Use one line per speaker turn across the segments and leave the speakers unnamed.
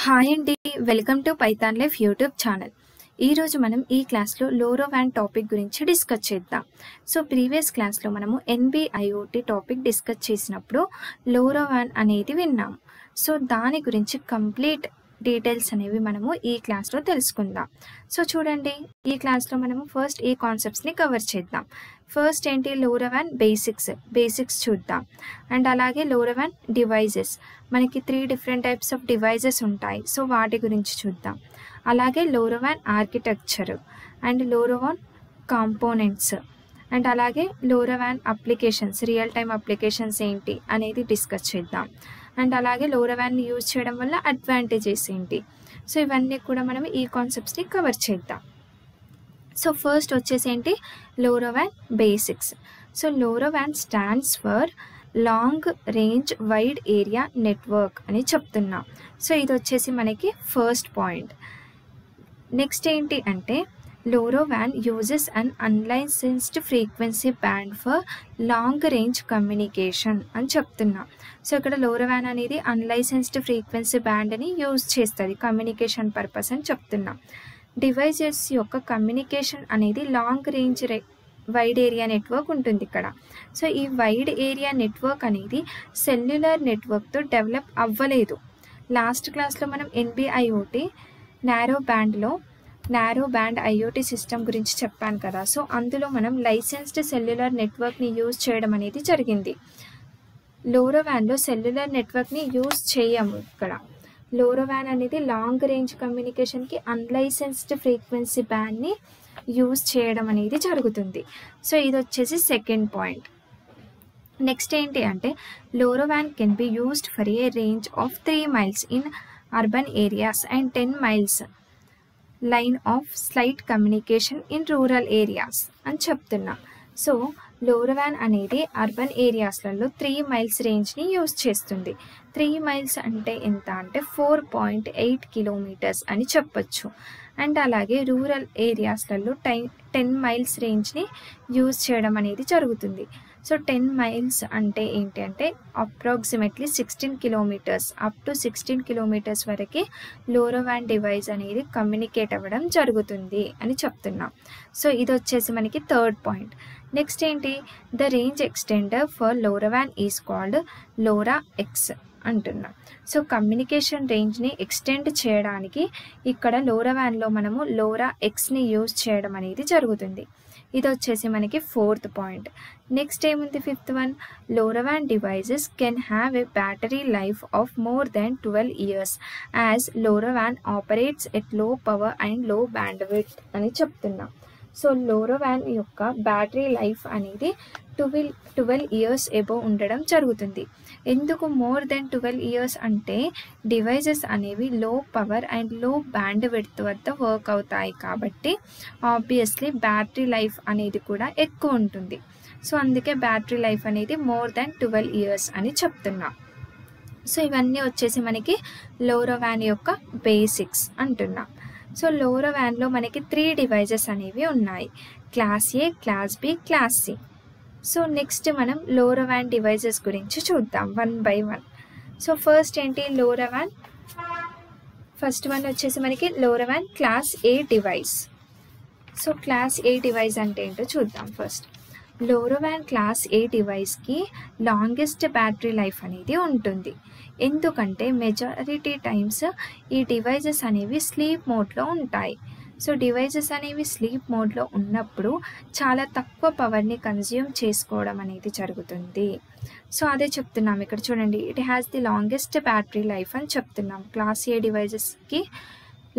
Hi అండి, welcome to Python life YouTube channel. ఈరోజు మనం ఈ క్లాస్లో లోరోవాన్ టాపిక్ గురించి డిస్కస్ చేద్దాం. సో ప్రీవియస్ క్లాస్లో మనము NB-IoT టాపిక్ డిస్కస్ చేసినప్పుడు లోరోవాన్ అనేది విన్నాం. సో దాని గురించి కంప్లీట్ డీటెయిల్స్ అనేవి మనము ఈ క్లాస్లో తెలుసుకుందాం. సో చూడండి, ఈ క్లాస్లో మనము ఫస్ట్ ఈ కాన్సెప్ట్స్ని కవర్ చేద్దాం. ఫస్ట్ ఏంటి, లోరోవాన్ బేసిక్స్ చూద్దాం. అండ్ అలాగే లోరోవాన్ డివైజెస్, మనకి 3 డిఫరెంట్ టైప్స్ ఆఫ్ డివైజెస్ ఉంటాయి. సో వాటి గురించి చూద్దాం. అలాగే లోరోవాన్ ఆర్కిటెక్చర్ అండ్ లోరోవాన్ కాంపోనెంట్స్ అండ్ అలాగే లోరోవాన్ అప్లికేషన్స్, రియల్ టైమ్ అప్లికేషన్స్ ఏంటి అనేది డిస్కస్ చేద్దాం. అండ్ అలాగే లోరోవాన్ని యూజ్ చేయడం వల్ల అడ్వాంటేజెస్ ఏంటి. సో ఇవన్నీ కూడా మనం ఈ కాన్సెప్ట్స్ని కవర్ చేద్దాం. సో ఫస్ట్ వచ్చేసి ఏంటి, LoRaWAN basics. So LoRaWAN stands for long range wide area network అని చెప్తున్నాం. సో ఇది వచ్చేసి మనకి ఫస్ట్ పాయింట్. నెక్స్ట్ ఏంటి అంటే, LoRaWAN uses an unlicensed frequency band for long range communication అని చెప్తున్నాం. సో ఇక్కడ లోరోవాన్ అనేది అన్లైసెన్స్డ్ ఫ్రీక్వెన్సీ బ్యాండ్ని యూజ్ చేస్తుంది కమ్యూనికేషన్ పర్పస్ అని చెప్తున్నాం. డివైజెస్ యొక్క కమ్యూనికేషన్ అనేది long range wide area network ఉంటుంది ఇక్కడ. సో ఈ వైడ్ ఏరియా నెట్వర్క్ అనేది సెల్యులర్ నెట్వర్క్తో డెవలప్ అవ్వలేదు. లాస్ట్ క్లాస్లో మనం NB-IoT narrow band IoT system గురించి చెప్పాను కదా. సో అందులో మనం లైసెన్స్డ్ సెల్యులర్ నెట్వర్క్ని యూజ్ చేయడం అనేది జరిగింది. లోరోవాన్లో సెల్యులర్ నెట్వర్క్ని యూజ్ చేయము. ఇక్కడ లోరోవాన్ అనేది లాంగ్ రేంజ్ కమ్యూనికేషన్కి అన్లైసెన్స్డ్ ఫ్రీక్వెన్సీ బ్యాండ్ని యూజ్ చేయడం అనేది జరుగుతుంది. సో ఇది వచ్చేసి సెకండ్ పాయింట్. నెక్స్ట్ ఏంటి అంటే, LoRaWAN can be used for a range of 3 miles in urban areas and 10 miles line of slight communication in rural areas అని చెప్తున్నాం. సో లోరోవాన్ అనేది అర్బన్ ఏరియాస్లలో 3 miles రేంజ్ని యూజ్ చేస్తుంది. 3 miles అంటే ఎంత అంటే 4.8 kilometers అని చెప్పచ్చు. అండ్ అలాగే రూరల్ ఏరియాస్లలో 10 miles రేంజ్ని యూజ్ చేయడం అనేది జరుగుతుంది. సో 10 miles అంటే ఏంటి అంటే approximately 16 kilometers, up to 16 kilometers వరకు లోరోవాన్ డివైస్ అనేది కమ్యూనికేట్ అవ్వడం జరుగుతుంది అని చెప్తున్నాం. సో ఇది వచ్చేసి మనకి థర్డ్ పాయింట్. నెక్స్ట్ ఏంటి, the range extender for LoRaWAN is called LoRa-X అంటున్నాం. సో కమ్యూనికేషన్ రేంజ్ని ఎక్స్టెండ్ చేయడానికి ఇక్కడ లోరోవాన్లో మనము LoRa-Xని యూజ్ చేయడం అనేది జరుగుతుంది. ఇది వచ్చేసి మనకి ఫోర్త్ పాయింట్. నెక్స్ట్ ఏముంది, fifth one, LoRaWAN devices can have a battery life of more than 12 years as LoRaWAN operates at low power and low bandwidth అని చెప్తున్నాం. సో లోరోవాన్ యొక్క బ్యాటరీ లైఫ్ అనేది 12 years ఎబోవ్ ఉండడం జరుగుతుంది. ఎందుకు మోర్ దెన్ 12 years అంటే devices అనేవి లో పవర్ అండ్ లో బ్యాండ్ విడ్త్ వద్ద వర్క్ అవుతాయి కాబట్టి ఆబ్వియస్లీ బ్యాటరీ లైఫ్ అనేది కూడా ఎక్కువ ఉంటుంది. సో అందుకే బ్యాటరీ లైఫ్ అనేది మోర్ దెన్ 12 years అని చెప్తున్నాం. సో ఇవన్నీ వచ్చేసి మనకి లోరోవాన్ యొక్క బేసిక్స్ అంటున్నాం. సో లోరోవాన్లో మనకి 3 డివైజెస్ అనేవి ఉన్నాయి, class A, class B, class C. So next మనం లోరోవాన్ డివైజెస్ గురించి చూద్దాం 1 by 1. సో ఫస్ట్ ఏంటి, లోరోవాన్ ఫస్ట్ వన్ వచ్చేసి మనకి LoRaWAN class A device. So class A device అంటే ఏంటో చూద్దాం. ఫస్ట్ లోరోవాన్ క్లాస్ A డివైస్కి లాంగెస్ట్ బ్యాటరీ లైఫ్ అనేది ఉంటుంది. ఎందుకంటే మెజారిటీ టైమ్స్ ఈ డివైజెస్ అనేవి స్లీప్ మోడ్లో ఉంటాయి. సో డివైజెస్ అనేవి స్లీప్ మోడ్లో ఉన్నప్పుడు చాలా తక్కువ పవర్ని కన్జ్యూమ్ చేసుకోవడం అనేది జరుగుతుంది. సో అదే చెప్తున్నాం ఇక్కడ చూడండి, it has the longest battery life అని చెప్తున్నాం. క్లాస్ A డివైజెస్కి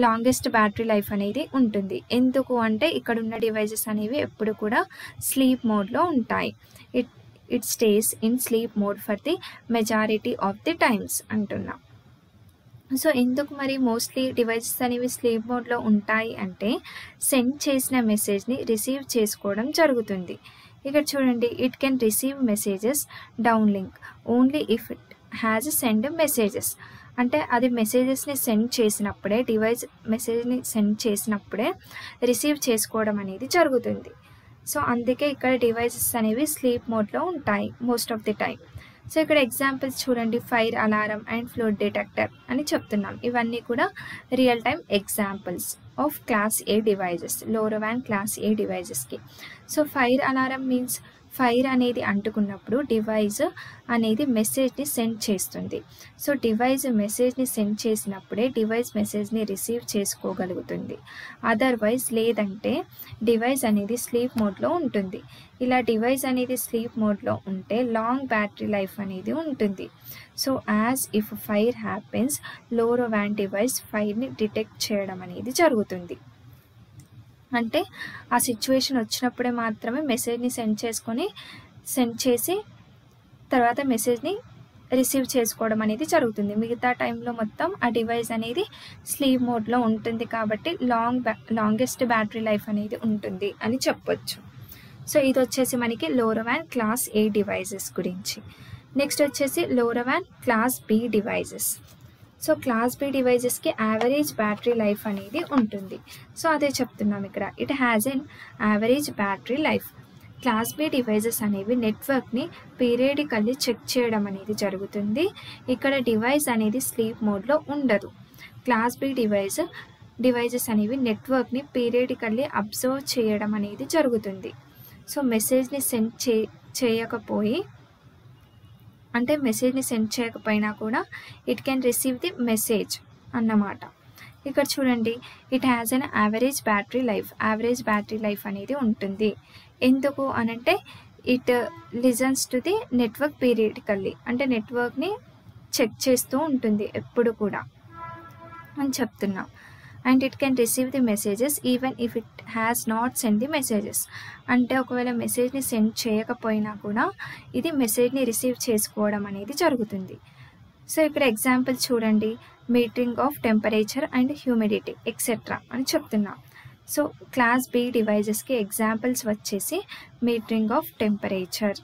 లాంగెస్ట్ బ్యాటరీ లైఫ్ అనేది ఉంటుంది. ఎందుకు అంటే ఇక్కడ ఉన్న డివైజెస్ అనేవి ఎప్పుడు కూడా స్లీప్ మోడ్లో ఉంటాయి. It stays in sleep mode for the majority of the times అంటున్నాం. సో ఎందుకు మరి మోస్ట్లీ డివైజెస్ అనేవి స్లీప్ మోడ్లో ఉంటాయి అంటే, సెండ్ చేసిన మెసేజ్ని రిసీవ్ చేసుకోవడం జరుగుతుంది. ఇక్కడ చూడండి, it can receive messages down link only if it has send messages. అంటే అది మెసేజెస్ని సెండ్ చేసినప్పుడే, డివైస్ మెసేజ్ని సెండ్ చేసినప్పుడే రిసీవ్ చేసుకోవడం అనేది జరుగుతుంది. సో అందుకే ఇక్కడ డివైజెస్ అనేవి స్లీప్ మోడ్లో ఉంటాయి most of the time. So ఇక్కడ ఎగ్జాంపుల్స్ చూడండి, fire alarm and float detector అని చెప్తున్నాం. ఇవన్నీ కూడా real time examples of class A devices, LoRaWAN class A డివైజెస్కి. So fire alarm means fire అనేది అంటుకున్నప్పుడు డివైస్ అనేది మెసేజ్ని సెండ్ చేస్తుంది. సో డివైస్ మెసేజ్ని సెండ్ చేసినప్పుడే డివైస్ మెసేజ్ని రిసీవ్ చేసుకోగలుగుతుంది. అదర్వైజ్ లేదంటే డివైస్ అనేది స్లీప్ మోడ్లో ఉంటుంది. ఇలా డివైస్ అనేది స్లీప్ మోడ్లో ఉంటే లాంగ్ బ్యాటరీ లైఫ్ అనేది ఉంటుంది. So as if fire happens, LoRaWAN device ఫైర్ని డిటెక్ట్ చేయడం అనేది జరుగుతుంది. అంటే ఆ సిచ్యువేషన్ వచ్చినప్పుడే మాత్రమే మెసేజ్ని సెండ్ చేసి తర్వాత మెసేజ్ని రిసీవ్ చేసుకోవడం అనేది జరుగుతుంది. మిగతా టైంలో మొత్తం ఆ డివైస్ అనేది స్లీప్ మోడ్లో ఉంటుంది కాబట్టి లాంగెస్ట్ బ్యాటరీ లైఫ్ అనేది ఉంటుంది అని చెప్పొచ్చు. సో ఇది వచ్చేసి మనకి లోరావాన్ క్లాస్ ఏ డివైజెస్ గురించి. నెక్స్ట్ వచ్చేసి LoRaWAN class B devices. So class B డివైజెస్కి యావరేజ్ బ్యాటరీ లైఫ్ అనేది ఉంటుంది. సో అదే చెప్తున్నాం ఇక్కడ, it has an average battery life. Class B devices అనేవి నెట్వర్క్ని పీరియడికల్లీ చెక్ చేయడం అనేది జరుగుతుంది. ఇక్కడ డివైస్ అనేది స్లీప్ మోడ్లో ఉండదు. క్లాస్ బి డివైజెస్ అనేవి నెట్వర్క్ని పీరియడికల్లీ అబ్జర్వ్ చేయడం అనేది జరుగుతుంది. సో మెసేజ్ని సెండ్ చేయకపోయినా కూడా it can receive the message అన్నమాట. ఇక్కడ చూడండి, it has an average battery life అనేది ఉంటుంది. ఎందుకు అనంటే it listens to the network periodically, అంటే నెట్వర్క్ని చెక్ చేస్తూ ఉంటుంది ఎప్పుడు కూడా అని చెప్తున్నాం. And it can receive the messages even if it has not send the messages. అంటే ఒకవేళ మెసేజ్ని సెండ్ చేయకపోయినా కూడా ఇది మెసేజ్ని రిసీవ్ చేసుకోవడం అనేది జరుగుతుంది. సో ఇక్కడ ఎగ్జాంపుల్ చూడండి, metering of temperature and humidity et cetera అని చెప్తున్నాం. సో క్లాస్ బి డివైజెస్కి ఎగ్జాంపుల్స్ వచ్చేసి metering of temperature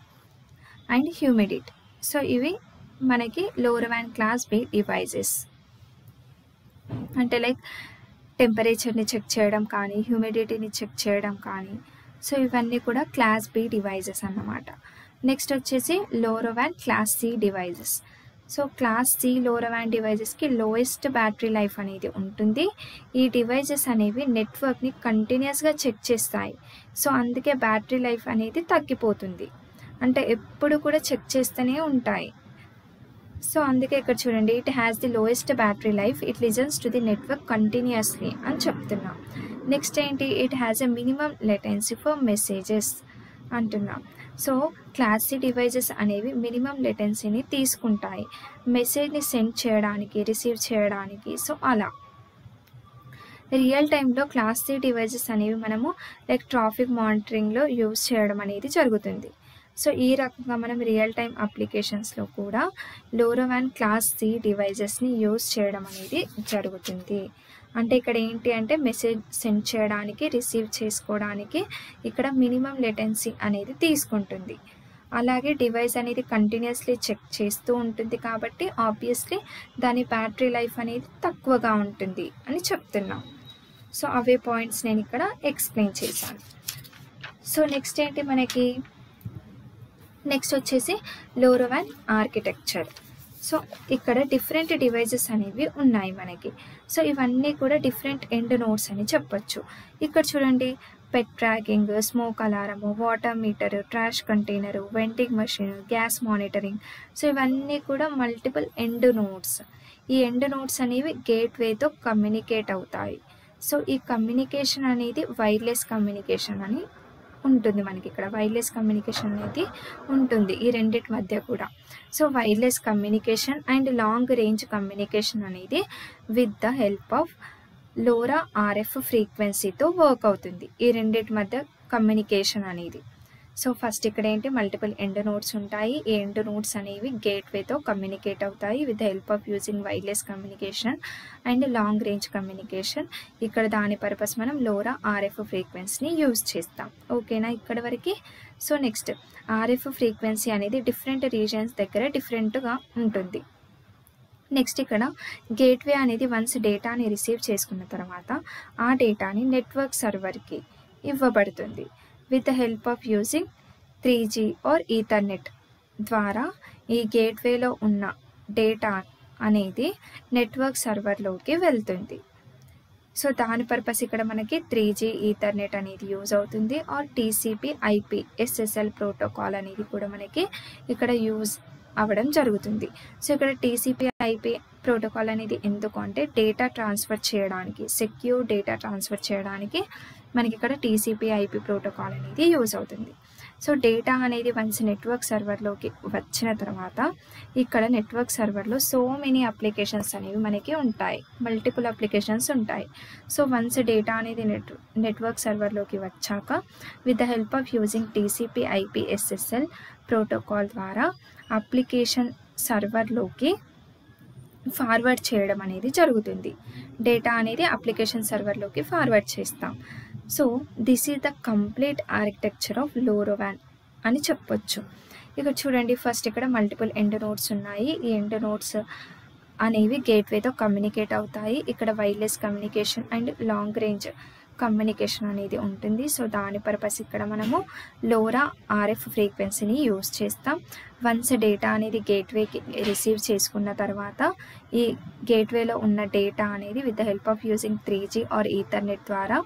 and humidity. So ఇవి మనకి లోరావాన్ క్లాస్ బి డివైజెస్. అంటే లైక్ టెంపరేచర్ని చెక్ చేయడం కానీ, హ్యూమిడిటీని చెక్ చేయడం కానీ, సో ఇవన్నీ కూడా క్లాస్ బి డివైజెస్ అన్నమాట. నెక్స్ట్ వచ్చేసి LoRaWAN class C devices. So class C LoRaWAN డివైజెస్కి లోయెస్ట్ బ్యాటరీ లైఫ్ అనేది ఉంటుంది. ఈ డివైజెస్ అనేవి నెట్వర్క్ని కంటిన్యూస్గా చెక్ చేస్తాయి. సో అందుకే బ్యాటరీ లైఫ్ అనేది తగ్గిపోతుంది, అంటే ఎప్పుడు కూడా చెక్ చేస్తూనే ఉంటాయి. సో అందుకే ఇక్కడ చూడండి, it has the lowest battery life, it listens to the network continuously అని చెప్తున్నాం. నెక్స్ట్ ఏంటి, it has a minimum latency for messages అంటున్నాం. సో క్లాస్ సి డివైజెస్ అనేవి మినిమం లెటెన్సీని తీసుకుంటాయి మెసేజ్ని సెండ్ చేయడానికి, రిసీవ్ చేయడానికి. సో అలా రియల్ టైంలో క్లాస్ సి డివైజెస్ అనేవి మనము లైక్ ట్రాఫిక్ మానిటరింగ్లో యూజ్ చేయడం అనేది జరుగుతుంది. సో ఈ రకంగా మనం రియల్ టైం అప్లికేషన్స్లో కూడా లోరావాన్ క్లాస్ సి డివైజెస్ని యూజ్ చేయడం అనేది జరుగుతుంది. అంటే ఇక్కడ ఏంటి అంటే మెసేజ్ సెండ్ చేయడానికి, రిసీవ్ చేసుకోవడానికి ఇక్కడ మినిమం లెటెన్సీ అనేది తీసుకుంటుంది. అలాగే డివైస్ అనేది కంటిన్యూస్లీ చెక్ చేస్తూ ఉంటుంది కాబట్టి ఆబ్వియస్లీ దాని బ్యాటరీ లైఫ్ అనేది తక్కువగా ఉంటుంది అని చెప్తున్నాం. సో అవే పాయింట్స్ నేను ఇక్కడ ఎక్స్ప్లెయిన్ చేశాను. సో నెక్స్ట్ ఏంటి మనకి, నెక్స్ట్ వచ్చేసి లోరావాన్ ఆర్కిటెక్చర్. సో ఇక్కడ డిఫరెంట్ డివైజెస్ అనేవి ఉన్నాయి మనకి. సో ఇవన్నీ కూడా డిఫరెంట్ ఎండ్ నోడ్స్ అని చెప్పొచ్చు. ఇక్కడ చూడండి, pet tracking, smoke alarm, water meter, trash container, vending machine, gas monitoring. So ఇవన్నీ కూడా మల్టిపుల్ ఎండ్ నోడ్స్. ఈ ఎండ్ నోడ్స్ అనేవి గేట్వేతో కమ్యూనికేట్ అవుతాయి. సో ఈ కమ్యూనికేషన్ అనేది వైర్లెస్ కమ్యూనికేషన్ అని ఉంటుంది మనకి. ఇక్కడ వైర్లెస్ కమ్యూనికేషన్ అనేది ఉంటుంది ఈ రెండింటి మధ్య కూడా. So wireless communication and long range communication అనేది with the help of LoRa RF ఫ్రీక్వెన్సీతో వర్క్ అవుతుంది ఈ రెండింటి మధ్య కమ్యూనికేషన్ అనేది. సో ఫస్ట్ ఇక్కడ ఏంటి, మల్టిపుల్ ఎండ్ నోడ్స్ ఉంటాయి. ఈ ఎండ్ నోడ్స్ అనేవి గేట్వేతో కమ్యూనికేట్ అవుతాయి with the help of using wireless communication and long range communication. ఇక్కడ దాని పర్పస్ మనం లోరా RF ఫ్రీక్వెన్సీని యూజ్ చేస్తాం. ఓకేనా ఇక్కడ వరకు. సో నెక్స్ట్ RF ఫ్రీక్వెన్సీ అనేది డిఫరెంట్ రీజన్స్ దగ్గర డిఫరెంట్గా ఉంటుంది. నెక్స్ట్ ఇక్కడ గేట్వే అనేది వన్స్ డేటాని రిసీవ్ చేసుకున్న తర్వాత ఆ డేటాని నెట్వర్క్ సర్వర్కి ఇవ్వబడుతుంది with the help of using 3G or Ethernet ద్వారా. ఈ గేట్వేలో ఉన్న డేటా అనేది నెట్వర్క్ సర్వర్లోకి వెళ్తుంది. సో దాని పర్పస్ ఇక్కడ మనకి 3G ఈథర్నెట్ అనేది యూజ్ అవుతుంది, ఆర్ TCP/IP SSL ప్రోటోకాల్ అనేది కూడా మనకి ఇక్కడ యూజ్ అవ్వడం జరుగుతుంది. సో ఇక్కడ TCP/IP ప్రోటోకాల్ అనేది ఎందుకు అంటే డేటా ట్రాన్స్ఫర్ చేయడానికి, సెక్యూర్ డేటా ట్రాన్స్ఫర్ చేయడానికి మనకి ఇక్కడ TCP/IP ప్రోటోకాల్ అనేది యూజ్ అవుతుంది. సో డేటా అనేది వన్స్ నెట్వర్క్ సర్వర్లోకి వచ్చిన తర్వాత ఇక్కడ నెట్వర్క్ సర్వర్లో సో మెనీ అప్లికేషన్స్ అనేవి మనకి ఉంటాయి, మల్టిపుల్ అప్లికేషన్స్ ఉంటాయి. సో వన్స్ డేటా అనేది నెట్వర్క్ సర్వర్లోకి వచ్చాక with the help of using TCP/IP SSL protocol ద్వారా అప్లికేషన్ సర్వర్లోకి ఫార్వర్డ్ చేయడం అనేది జరుగుతుంది. డేటా అనేది అప్లికేషన్ సర్వర్లోకి ఫార్వర్డ్ చేస్తాం. So this is the complete architecture of LoRaWAN అని చెప్పొచ్చు. ఇక్కడ చూడండి, ఫస్ట్ ఇక్కడ మల్టిపుల్ ఎండ్ నోడ్స్ ఉన్నాయి. ఈ ఎండ్ నోడ్స్ అనేవి గేట్వేతో కమ్యూనికేట్ అవుతాయి. ఇక్కడ wireless communication and long range communication అనేది ఉంటుంది. సో దాని పర్పస్ ఇక్కడ మనము LoRa RF ఫ్రీక్వెన్సీని యూజ్ చేస్తాం. వన్స్ డేటా అనేది గేట్వేకి రిసీవ్ చేసుకున్న తర్వాత ఈ గేట్వేలో ఉన్న డేటా అనేది with the help of using 3G or Ethernet ద్వారా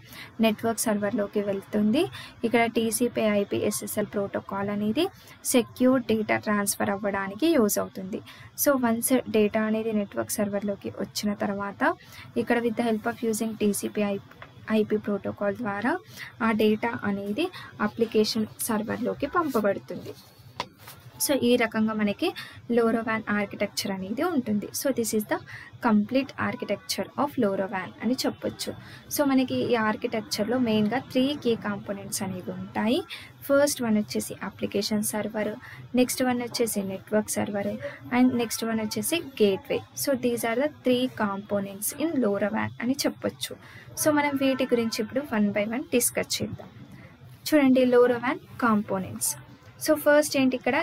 నెట్వర్క్ సర్వర్లోకి వెళ్తుంది. ఇక్కడ TCP/IP SSL ప్రోటోకాల్ అనేది సెక్యూర్ డేటా ట్రాన్స్ఫర్ అవ్వడానికి యూజ్ అవుతుంది. సో వన్స్ డేటా అనేది నెట్వర్క్ సర్వర్లోకి వచ్చిన తర్వాత ఇక్కడ with the help of using TCP/IP protocol ద్వారా ఆ డేటా అనేది అప్లికేషన్ సర్వర్లోకి పంపబడుతుంది. సో ఈ రకంగా మనకి LoRaWAN ఆర్కిటెక్చర్ అనేది ఉంటుంది. So this is the complete architecture of LoRaWAN అని చెప్పొచ్చు. సో మనకి ఈ ఆర్కిటెక్చర్లో మెయిన్గా 3 కీ కాంపోనెంట్స్ అనేవి ఉంటాయి. ఫస్ట్ వన్ వచ్చేసి అప్లికేషన్ సర్వర్, నెక్స్ట్ వన్ వచ్చేసి network server, and next one వచ్చేసి gateway. So these are the 3 components in LoRaWAN అని చెప్పొచ్చు. సో మనం వీటి గురించి ఇప్పుడు 1 by 1 డిస్కస్ చేద్దాం. చూడండి, LoRaWAN కాంపోనెంట్స్. సో ఫస్ట్ ఏంటి ఇక్కడ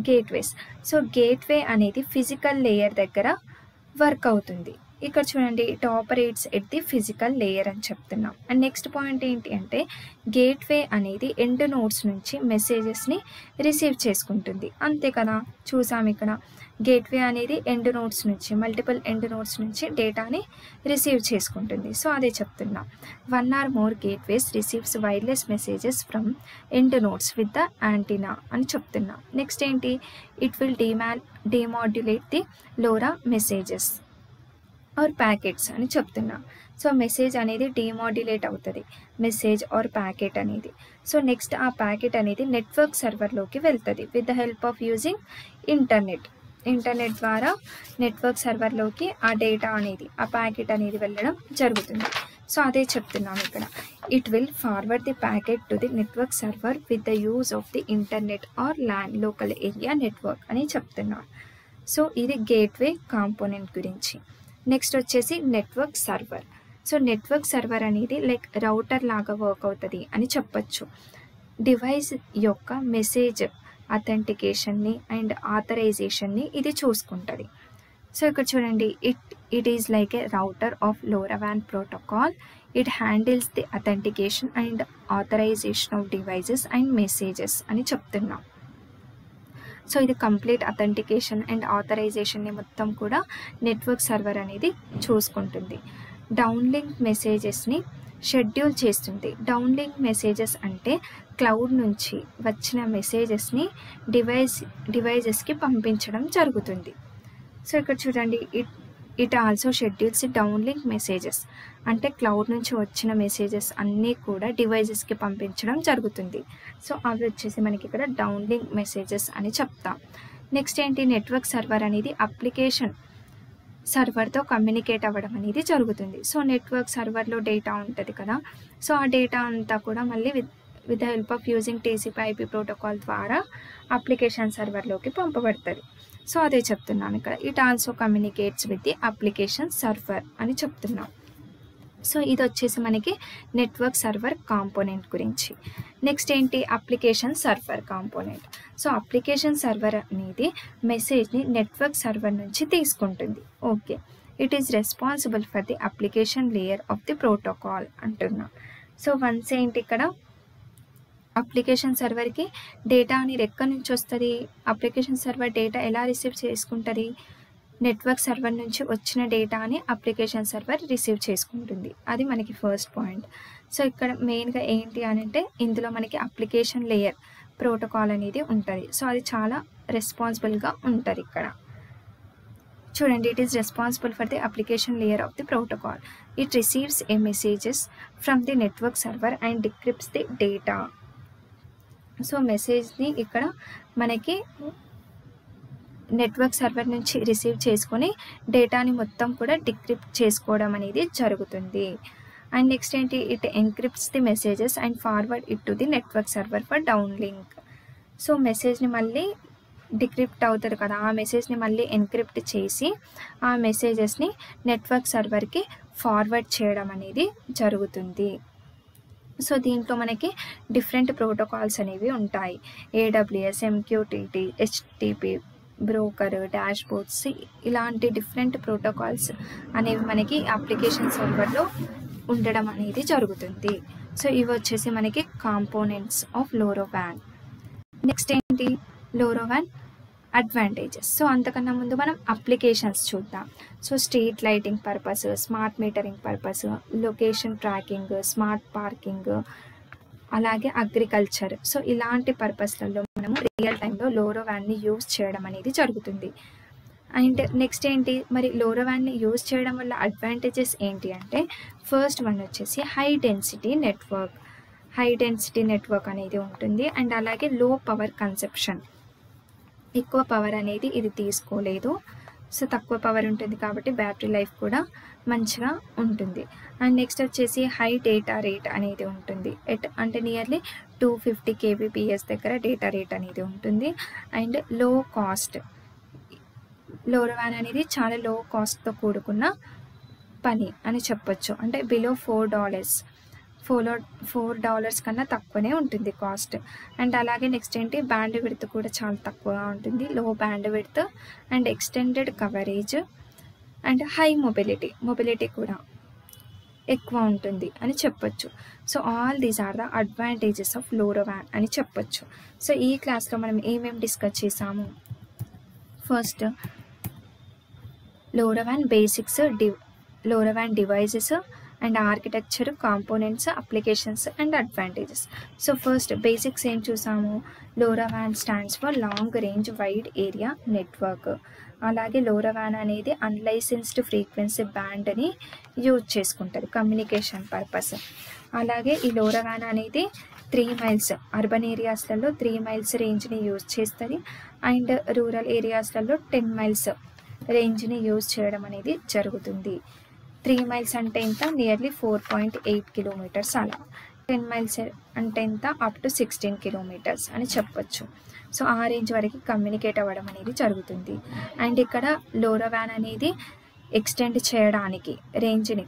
గేట్వేస్. సో గేట్వే అనేది ఫిజికల్ లేయర్ దగ్గర వర్క్ అవుతుంది. ఇక్కడ చూడండి, it operates at the physical layer అని చెప్తున్నాం. అండ్ నెక్స్ట్ పాయింట్ ఏంటి అంటే గేట్వే అనేది ఎండ్ నోడ్స్ నుంచి మెసేజెస్ని రిసీవ్ చేసుకుంటుంది. అంతే కదా, చూసాం ఇక్కడ గేట్వే అనేది ఎండ్ నోడ్స్ నుంచి, మల్టిపుల్ ఎండ్ నోడ్స్ నుంచి డేటాని రిసీవ్ చేసుకుంటుంది. సో అదే చెప్తున్నా, 1 or more gateways receives wireless messages from end nodes with the antenna అని చెప్తున్నా. నెక్స్ట్ ఏంటి, it will demodulate the LoRa messages or packets అని చెప్తున్నా. సో మెసేజ్ అనేది డిమాడ్యులేట్ అవుతుంది, మెసేజ్ ఆర్ ప్యాకెట్ అనేది. సో నెక్స్ట్ ఆ ప్యాకెట్ అనేది నెట్వర్క్ సర్వర్లోకి వెళ్తుంది with the help of using internet ద్వారా నెట్వర్క్ సర్వర్లోకి ఆ డేటా అనేది, ఆ ప్యాకెట్ అనేది వెళ్ళడం జరుగుతుంది. సో అదే చెప్తున్నాం ఇక్కడ, it will forward the packet to the network server with the use of the internet or LAN local area network అని చెప్తున్నాం. సో ఇది గేట్వే కాంపోనెంట్ గురించి. నెక్స్ట్ వచ్చేసి network server. So network server అనేది లైక్ రౌటర్ లాగా work అవుతుంది అని చెప్పచ్చు. డివైస్ యొక్క మెసేజ్ అథెంటికేషన్ని అండ్ ఆథరైజేషన్ని ఇది చూసుకుంటుంది. సో ఇక్కడ చూడండి, it is like a router of LoRaWAN protocol. It handles the authentication and authorisation of devices and messages అని చెప్తున్నాం. సో ఇది కంప్లీట్ అథెంటికేషన్ అండ్ ఆథరైజేషన్ని మొత్తం కూడా నెట్వర్క్ సర్వర్ అనేది చూసుకుంటుంది. డౌన్లింక్ మెసేజెస్ని షెడ్యూల్ చేస్తుంది. డౌన్లింక్ మెసేజెస్ అంటే క్లౌడ్ నుంచి వచ్చిన మెసేజెస్ని డివైజెస్కి పంపించడం జరుగుతుంది. సో ఇక్కడ చూడండి, it also schedules downlink messages అంటే క్లౌడ్ నుంచి వచ్చిన మెసేజెస్ అన్నీ కూడా డివైజెస్కి పంపించడం జరుగుతుంది. సో అవి వచ్చేసి మనకి ఇక్కడ డౌన్లింక్ మెసేజెస్ అని చెప్తాం. నెక్స్ట్ ఏంటి, నెట్వర్క్ సర్వర్ అనేది అప్లికేషన్ సర్వర్తో కమ్యూనికేట్ అవ్వడం అనేది జరుగుతుంది. సో నెట్వర్క్ సర్వర్లో డేటా ఉంటుంది కదా, సో ఆ డేటా అంతా కూడా మళ్ళీ with the help of using TCP/IP protocol ద్వారా అప్లికేషన్ సర్వర్లోకి పంపబడుతుంది. సో అదే చెప్తున్నాను ఇక్కడ, it also communicates with the application server అని చెప్తున్నాం. సో ఇది వచ్చేసి మనకి నెట్వర్క్ సర్వర్ కాంపోనెంట్ గురించి. నెక్స్ట్ ఏంటి, application server component. So application server అనేది మెసేజ్ని నెట్వర్క్ సర్వర్ నుంచి తీసుకుంటుంది. Okay, it is responsible for the application layer of the protocol అంటున్నాం. సో వన్స్ ఏంటి ఇక్కడ అప్లికేషన్ సర్వర్‌కి డేటా అనేది ఎక్కడి నుంచి వస్తది? అప్లికేషన్ సర్వర్ డేటా ఎలా రిసీవ్ చేసుకుంటది? నెట్వర్క్ సర్వర్ నుంచి వచ్చిన డేటాని అప్లికేషన్ సర్వర్ రిసీవ్ చేసుకుంటుంది. అది మనకి ఫస్ట్ పాయింట్. సో, ఇక్కడ మెయిన్‌గా ఏంటి అనంటే ఇందులో మనకి అప్లికేషన్ లేయర్ ప్రోటోకాల్ అనేది ఉంటది. సో, అది చాలా రెస్పాన్సిబుల్‌గా ఉంటదిక్కడ. చూడండి, it is responsible for the application layer of the protocol. It receives a messages from the network server and decrypts the data. So, మెసేజ్‌ని ఇక్కడ మనకి నెట్వర్క్ సర్వర్ నుంచి రిసీవ్ చేసుకొని డేటాని మొత్తం కూడా డిక్రిప్ట్ చేసుకోవడం అనేది జరుగుతుంది. అండ్ నెక్స్ట్ ఏంటి, it encrypts the messages and forward it to the network server for down link. So, మెసేజ్‌ని మళ్ళీ డిక్రిప్ట్ అవుతుంది కదా, ఆ మెసేజ్‌ని మళ్ళీ ఎన్క్రిప్ట్ చేసి ఆ మెసేజెస్‌ని నెట్వర్క్ సర్వర్‌కి ఫార్వర్డ్ చేయడం అనేది జరుగుతుంది. సో, దీంట్లో మనకి డిఫరెంట్ ప్రోటోకాల్స్ అనేవి ఉంటాయి. AWS, MQTT, HTTP, broker, dashboards ఇలాంటి డిఫరెంట్ ప్రోటోకాల్స్ అనేవి మనకి అప్లికేషన్ సర్వర్‌లో ఉండడం అనేది జరుగుతుంది. సో, ఇవి వచ్చేసి మనకి కాంపోనెంట్స్ ఆఫ్ లోరోవాన్. నెక్స్ట్ ఏంటి, లోరోవాన్ అడ్వాంటేజెస్. సో, అంతకన్నా ముందు మనం అప్లికేషన్స్ చూద్దాం. So, street lighting purpose, smart metering purpose, location tracking, smart parking, అలాగే అగ్రికల్చర్. సో, ఇలాంటి పర్పస్లలో మనము రియల్ టైంలో లోరోవాన్ని యూజ్ చేయడం అనేది జరుగుతుంది. అండ్ నెక్స్ట్ ఏంటి, మరి లోరోవాన్ని యూజ్ చేయడం వల్ల అడ్వాంటేజెస్ ఏంటి అంటే, ఫస్ట్ వన్ వచ్చేసి high density network. High density network అనేది ఉంటుంది. అండ్ అలాగే లో పవర్ కన్సెప్షన్, ఎక్కువ పవర్ అనేది ఇది తీసుకోలేదు. సో, తక్కువ పవర్ ఉంటుంది కాబట్టి బ్యాటరీ లైఫ్ కూడా మంచిగా ఉంటుంది. అండ్ నెక్స్ట్ వచ్చేసి హై డేటా రేట్ అనేది ఉంటుంది. అంటే నియర్లీ 250 kbps దగ్గర డేటా రేట్ అనేది ఉంటుంది. అండ్ లో కాస్ట్, లోరోవాన్ అనేది చాలా లో కాస్ట్తో కూడుకున్న పని అని చెప్పొచ్చు. అంటే బిలో $4 కన్నా తక్కువనే ఉంటుంది కాస్ట్. అండ్ అలాగే నెక్స్ట్ ఏంటి, బ్యాండ్ విడ్త్ కూడా చాలా తక్కువగా ఉంటుంది. Low bandwidth and extended coverage and high mobility కూడా ఎక్కువ ఉంటుంది అని చెప్పొచ్చు. So, all these are the advantages of LoRaWAN అని చెప్పొచ్చు. సో, ఈ క్లాస్లో మనం ఏమేమి డిస్కస్ చేసాము, first LoRaWAN basics, LoRaWAN devices and architecture, components, applications and advantages. So, first basics ఏం చూసాము, LoRaWAN stands for long range wide area network. అలాగే లోరోవాన్ అనేది అన్లైసెన్స్డ్ ఫ్రీక్వెన్సీ బ్యాండ్ని యూజ్ చేసుకుంటుంది కమ్యూనికేషన్ పర్పస్. అలాగే ఈ లోరోవాన్ అనేది 3 miles అర్బన్ ఏరియాస్లలో 3 miles రేంజ్ని యూజ్ చేస్తుంది. అండ్ రూరల్ ఏరియాస్లలో 10 miles రేంజ్ని యూజ్ చేయడం అనేది జరుగుతుంది. 3 miles అంటే ఎంత, నియర్లీ 4.8 kilometers అలా. 10 miles అంటే ఎంత, అప్ టు 16 kilometers అని చెప్పొచ్చు. సో, ఆ రేంజ్ వరకు కమ్యూనికేట్ అవ్వడం అనేది జరుగుతుంది. అండ్ ఇక్కడ లోరోవాన్ అనేది ఎక్స్టెండ్ చేయడానికి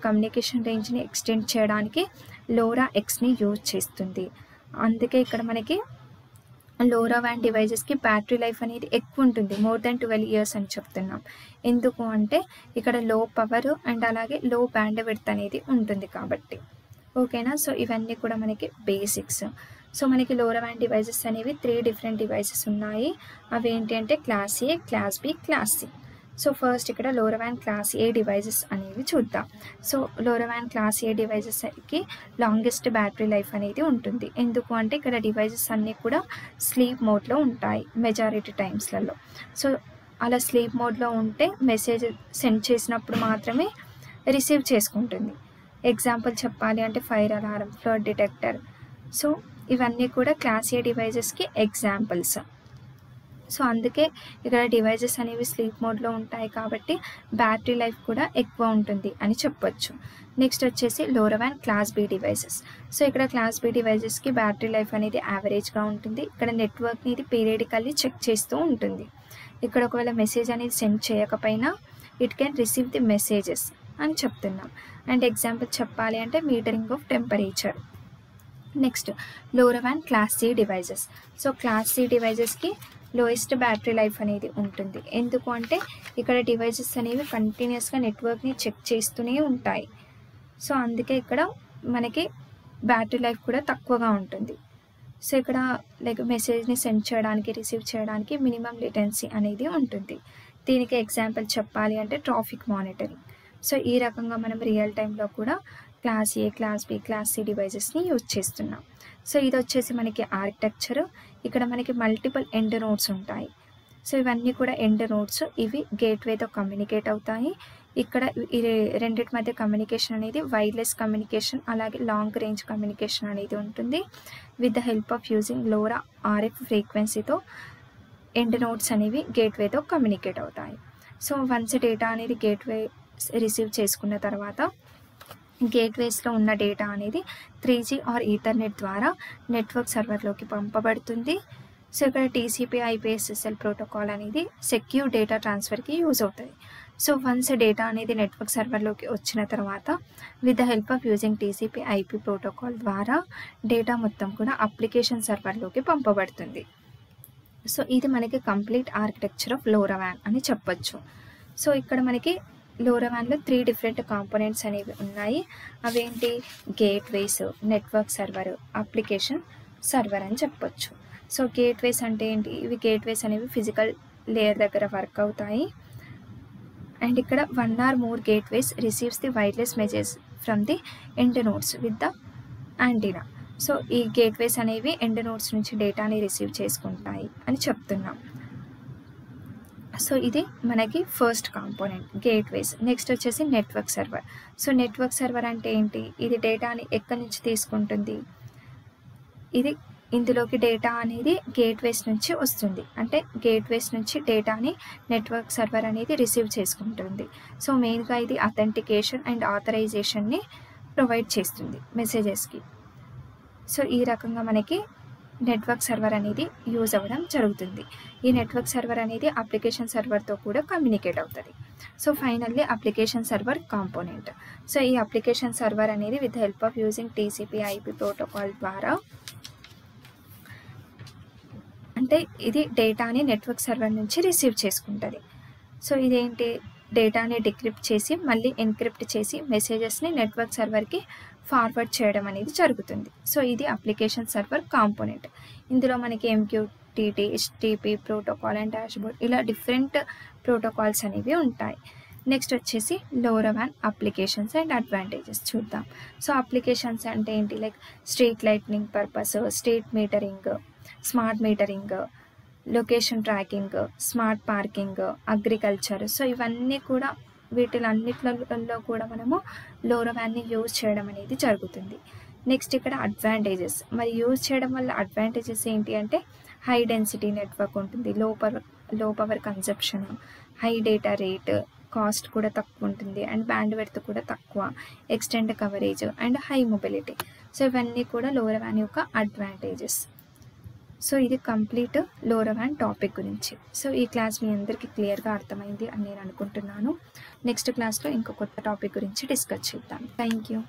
కమ్యూనికేషన్ రేంజ్ని ఎక్స్టెండ్ చేయడానికి LoRaWAN యూజ్ చేస్తుంది. అందుకే ఇక్కడ మనకి లోరోవాన్ డివైజెస్కి బ్యాటరీ లైఫ్ అనేది ఎక్కువ ఉంటుంది, మోర్ దెన్ 12 years అని చెప్తున్నాం. ఎందుకు అంటే ఇక్కడ లో పవర్ అండ్ అలాగే లో బ్యాండ్ విడ్త్ అనేది ఉంటుంది కాబట్టి. ఓకేనా. సో, ఇవన్నీ కూడా మనకి బేసిక్స్. సో, మనకి లోరోవాన్ డివైజెస్ అనేవి 3 different డివైజెస్ ఉన్నాయి. అవి ఏంటి అంటే class A, class B, class C. So, first ఇక్కడ లోరోవాన్ క్లాస్ A డివైజెస్ అనేవి చూద్దాం. సో, లోరోవాన్ క్లాస్ A డివైజెస్కి లాంగెస్ట్ బ్యాటరీ లైఫ్ అనేది ఉంటుంది. ఎందుకు అంటే ఇక్కడ డివైజెస్ అన్నీ కూడా స్లీప్ మోడ్లో ఉంటాయి మెజారిటీ టైమ్స్లలో. సో, అలా స్లీప్ మోడ్లో ఉంటే మెసేజ్ సెండ్ చేసినప్పుడు మాత్రమే రిసీవ్ చేసుకుంటుంది. ఎగ్జాంపుల్ చెప్పాలి అంటే fire alarm, flood detector. So, ఇవన్నీ కూడా క్లాస్ A డివైజెస్కి ఎగ్జాంపుల్స్. సో, అందుకే ఇక్కడ డివైజెస్ అనేవి స్లీప్ మోడ్లో ఉంటాయి కాబట్టి బ్యాటరీ లైఫ్ కూడా ఎక్కువ ఉంటుంది అని చెప్పొచ్చు. నెక్స్ట్ వచ్చేసి లోరోవాన్ క్లాస్ B డివైజెస్. సో, ఇక్కడ క్లాస్ B డివైజెస్కి బ్యాటరీ లైఫ్ అనేది యావరేజ్గా ఉంటుంది. ఇక్కడ నెట్వర్క్ని ఇది పీరియడికల్లీ చెక్ చేస్తూ ఉంటుంది. ఇక్కడ ఒకవేళ మెసేజ్ అనేది సెండ్ చేయకపోయినా it can receive the messages అని చెప్తున్నాం. అండ్ ఎగ్జాంపుల్ చెప్పాలి అంటే metering of temperature. Next LoRaWAN class C devices. So, class C డివైజెస్కి లోయెస్ట్ బ్యాటరీ లైఫ్ అనేది ఉంటుంది. ఎందుకు అంటే ఇక్కడ డివైజెస్ అనేవి కంటిన్యూస్గా నెట్వర్క్ని చెక్ చేస్తూనే ఉంటాయి. సో, అందుకే ఇక్కడ మనకి బ్యాటరీ లైఫ్ కూడా తక్కువగా ఉంటుంది. సో ఇక్కడ లైక్ మెసేజ్ని సెండ్ చేయడానికి, రిసీవ్ చేయడానికి మినిమం లేటెన్సీ అనేది ఉంటుంది. దీనికి ఎగ్జాంపుల్ చెప్పాలి అంటే ట్రాఫిక్ మానిటరింగ్. సో ఈ రకంగా మనం రియల్ టైంలో కూడా class A, class B, class C డివైజెస్ని యూజ్ చేస్తున్నాం. సో ఇది వచ్చేసి మనకి ఆర్కిటెక్చర్. ఇక్కడ మనకి మల్టిపుల్ ఎండ్ నోడ్స్ ఉంటాయి. సో ఇవన్నీ కూడా ఎండ్ నోడ్స్. ఇవి గేట్వేతో కమ్యూనికేట్ అవుతాయి. ఇక్కడ ఈ రెండింటి మధ్య కమ్యూనికేషన్ అనేది వైర్లెస్ కమ్యూనికేషన్, అలాగే లాంగ్ రేంజ్ కమ్యూనికేషన్ అనేది ఉంటుంది. With the help of using LoRa RF ఫ్రీక్వెన్సీతో ఎండ్ నోడ్స్ అనేవి గేట్వేతో కమ్యూనికేట్ అవుతాయి. సో వన్స్ డేటా అనేది గేట్వే రిసీవ్ చేసుకున్న తర్వాత గేట్వేస్లో ఉన్న డేటా అనేది 3G ఆర్ ఈథర్నెట్ ద్వారా నెట్వర్క్ సర్వర్లోకి పంపబడుతుంది. సో ఇక్కడ TCP/IP/SSL ప్రోటోకాల్ అనేది సెక్యూర్ డేటా ట్రాన్స్ఫర్కి యూజ్ అవుతుంది. సో వన్స్ డేటా అనేది నెట్వర్క్ సర్వర్లోకి వచ్చిన తర్వాత with the help of using TCP/IP protocol ద్వారా డేటా మొత్తం కూడా అప్లికేషన్ సర్వర్లోకి పంపబడుతుంది. సో ఇది మనకి కంప్లీట్ ఆర్కిటెక్చర్ ఆఫ్ LoRaWAN అని చెప్పొచ్చు. సో ఇక్కడ మనకి LoRaWANలో 3 డిఫరెంట్ కాంపోనెంట్స్ అనేవి ఉన్నాయి. అవేంటి? Gateways, network server, application server అని చెప్పొచ్చు. సో గేట్వేస్ అంటే ఏంటి? ఇవి గేట్వేస్ అనేవి ఫిజికల్ లేయర్ దగ్గర వర్క్ అవుతాయి. అండ్ ఇక్కడ 1 or more gateways receives the wireless messages from the end nodes with the antenna. So ఈ గేట్వేస్ అనేవి ఎండ్ నోడ్స్ నుంచి డేటాని రిసీవ్ చేసుకుంటాయి అని చెప్తున్నాం. సో ఇది మనకి ఫస్ట్ కాంపోనెంట్ గేట్వేస్. నెక్స్ట్ వచ్చేసి network server. So network server అంటే ఏంటి? ఇది డేటాని ఎక్కడి నుంచి తీసుకుంటుంది? ఇందులోకి డేటా అనేది గేట్వేస్ నుంచి వస్తుంది. అంటే గేట్వేస్ నుంచి డేటాని నెట్వర్క్ సర్వర్ అనేది రిసీవ్ చేసుకుంటుంది. సో మెయిన్గా ఇది అథెంటికేషన్ అండ్ ఆథరైజేషన్ని ప్రొవైడ్ చేస్తుంది మెసేజెస్కి. సో ఈ రకంగా మనకి నెట్వర్క్ సర్వర్ అనేది యూజ్ అవ్వడం జరుగుతుంది. ఈ నెట్వర్క్ సర్వర్ అనేది అప్లికేషన్ సర్వర్తో కూడా కమ్యూనికేట్ అవుతుంది. So finally application server component. So ఈ అప్లికేషన్ సర్వర్ అనేది with help of using TCP/IP protocol ద్వారా అంటే ఇది డేటాని నెట్వర్క్ సర్వర్ నుంచి రిసీవ్ చేసుకుంటుంది. సో ఇదేంటి? డేటాని డిక్రిప్ట్ చేసి మళ్ళీ ఎన్క్రిప్ట్ చేసి మెసేజెస్ని నెట్వర్క్ సర్వర్కి ఫార్వర్డ్ చేయడం అనేది జరుగుతుంది. సో ఇది అప్లికేషన్ సర్వర్ కాంపోనెంట్. ఇందులో మనకి MQTT, HTTP protocol and dashboard ఇలా డిఫరెంట్ ప్రోటోకాల్స్ అనేవి ఉంటాయి. నెక్స్ట్ వచ్చేసి LoRaWAN అప్లికేషన్స్ అండ్ అడ్వాంటేజెస్ చూద్దాం. సో అప్లికేషన్స్ అంటే ఏంటి? Like street lightning purpose, street metering, smart metering, location tracking, smart parking, agriculture. So ఇవన్నీ కూడా వీటిలన్నిటిలో కూడా మనము LoRaWANని యూజ్ చేయడం అనేది జరుగుతుంది. నెక్స్ట్ ఇక్కడ అడ్వాంటేజెస్. మరి యూజ్ చేయడం వల్ల అడ్వాంటేజెస్ ఏంటి అంటే హై డెన్సిటీ నెట్వర్క్ ఉంటుంది, లో power conception, high data rate, cost కూడా తక్కువ ఉంటుంది, అండ్ బ్యాండ్ విడ్త్ కూడా తక్కువ, extend coverage and high mobility. So ఇవన్నీ కూడా LoRaWAN యొక్క అడ్వాంటేజెస్. సో ఇది కంప్లీట్ LoRaWAN టాపిక్ గురించి. సో ఈ క్లాస్ మీ అందరికీ క్లియర్గా అర్థమైంది అని నేను అనుకుంటున్నాను. నెక్స్ట్ క్లాస్లో ఇంకో కొత్త టాపిక్ గురించి డిస్కస్ చేద్దాం. Thank you.